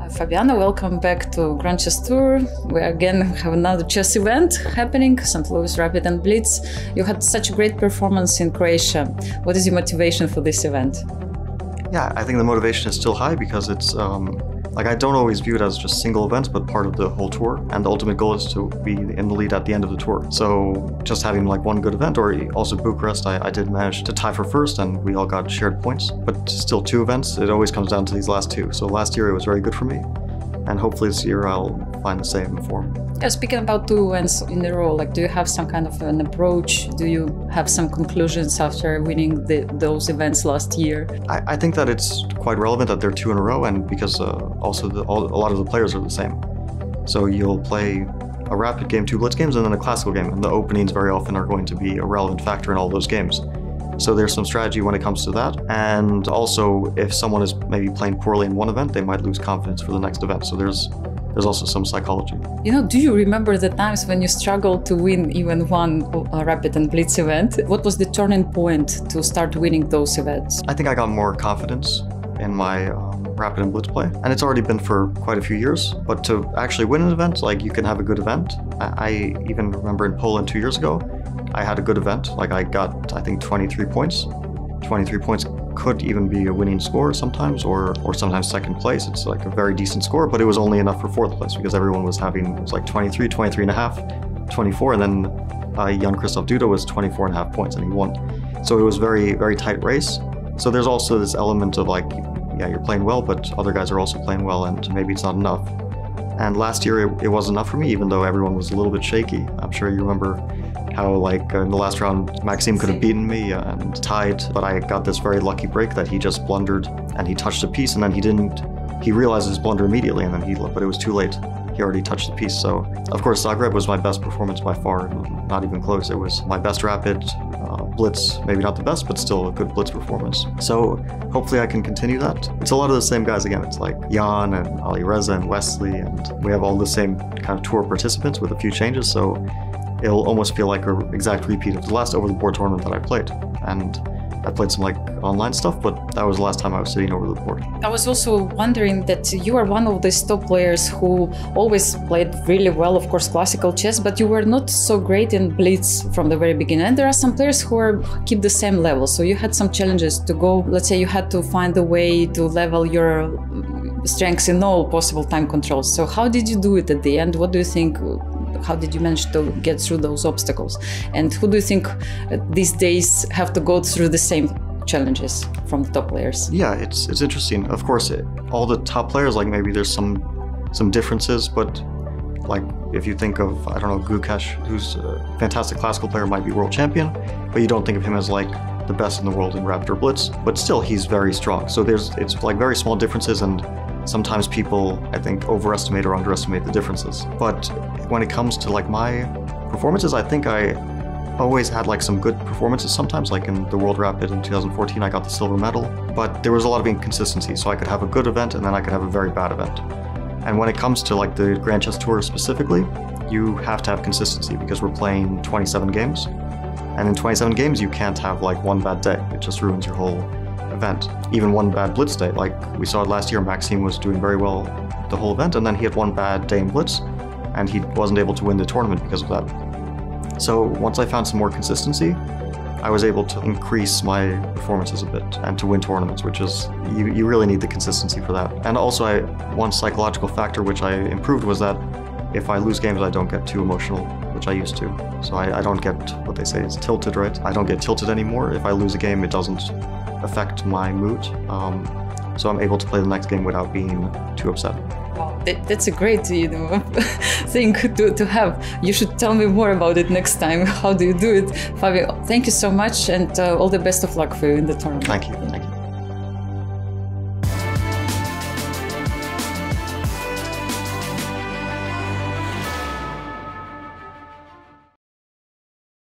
Fabiana, welcome back to Grand Chess Tour. We again have another chess event happening, St. Louis Rapid and Blitz. You had such a great performance in Croatia. What is your motivation for this event? Yeah, I think the motivation is still high because it's I don't always view it as just single events, but part of the whole tour. And the ultimate goal is to be in the lead at the end of the tour. So just having like one good event, or also Bucharest, I did manage to tie for first and we all got shared points. But still 2 events, it always comes down to these last 2. So last year it was very good for me. And hopefully this year I'll find the same form. Yeah, speaking about 2 events in a row, do you have some kind of an approach? Do you have some conclusions after winning those events last year? I think that it's quite relevant that they're 2 in a row, and because also a lot of the players are the same. So you'll play a rapid game, 2 blitz games, and then a classical game, and the openings very often are going to be a relevant factor in all those games. So there's some strategy when it comes to that. And also, if someone is maybe playing poorly in one event, they might lose confidence for the next event. So there's also some psychology. Do you remember the times when you struggled to win even one Rapid and Blitz event? What was the turning point to start winning those events? I think I got more confidence in my Rapid and Blitz play. And it's already been for quite a few years. But to actually win an event, you can have a good event. I even remember in Poland 2 years ago, I had a good event. I got, I think, 23 points. 23 points could even be a winning score sometimes, or sometimes second place. It's a very decent score, but it was only enough for 4th place because everyone was having, it was 23, 23 and a half, 24, and then Jan-Krzysztof Duda was 24 and a half points and he won. So it was very, very tight race. So there's also this element of yeah, you're playing well, but other guys are also playing well and maybe it's not enough. And last year it wasn't enough for me, even though everyone was a little bit shaky. I'm sure you remember how in the last round Maxime could have beaten me and tied, but I got this very lucky break that he just blundered and he touched a piece and then he realized his blunder immediately, and then but it was too late. He already touched the piece. So of course Zagreb was my best performance by far, not even close. It was my best Rapid, Blitz, maybe not the best, but still a good Blitz performance. So hopefully I can continue that. It's a lot of the same guys again. It's like Jan and Ali Reza and Wesley, and we have all the same kind of tour participants with a few changes. So it'll almost feel like an exact repeat of the last over-the-board tournament that I played. And I played some online stuff, but that was the last time I was sitting over the board. I was also wondering that you are one of these top players who always played really well, of course, classical chess, but you were not so great in Blitz from the very beginning. And there are some players who keep the same level. So you had some challenges to go, let's say you had to find a way to level your strengths in all possible time controls. So how did you do it at the end? What do you think? How did you manage to get through those obstacles? And who do you think these days have to go through the same challenges from the top players? Yeah, it's interesting. Of course, all the top players, maybe there's some differences, but if you think of, I don't know, Gukesh, who's a fantastic classical player, might be world champion, but you don't think of him as the best in the world in Rapid or Blitz, but still he's very strong. So it's very small differences, and sometimes people, I think, overestimate or underestimate the differences. But when it comes to my performances, I think I always had some good performances sometimes. In the World Rapid in 2014, I got the silver medal, but there was a lot of inconsistency. So I could have a good event and then I could have a very bad event. And when it comes to the Grand Chess Tour specifically, you have to have consistency because we're playing 27 games. And in 27 games, you can't have one bad day. It just ruins your whole event. Even one bad Blitz day, we saw it last year, Maxime was doing very well the whole event, and then he had one bad day in Blitz, and he wasn't able to win the tournament because of that. So once I found some more consistency, I was able to increase my performances a bit and to win tournaments, which is, you really need the consistency for that. And also one psychological factor which I improved was that if I lose games, I don't get too emotional, which I used to. So I don't get, what they say is tilted, right? I don't get tilted anymore. If I lose a game, it doesn't affect my mood. So I'm able to play the next game without being too upset. Wow, that's a great thing to have. You should tell me more about it next time. How do you do it? Fabio, thank you so much, and all the best of luck for you in the tournament. Thank you.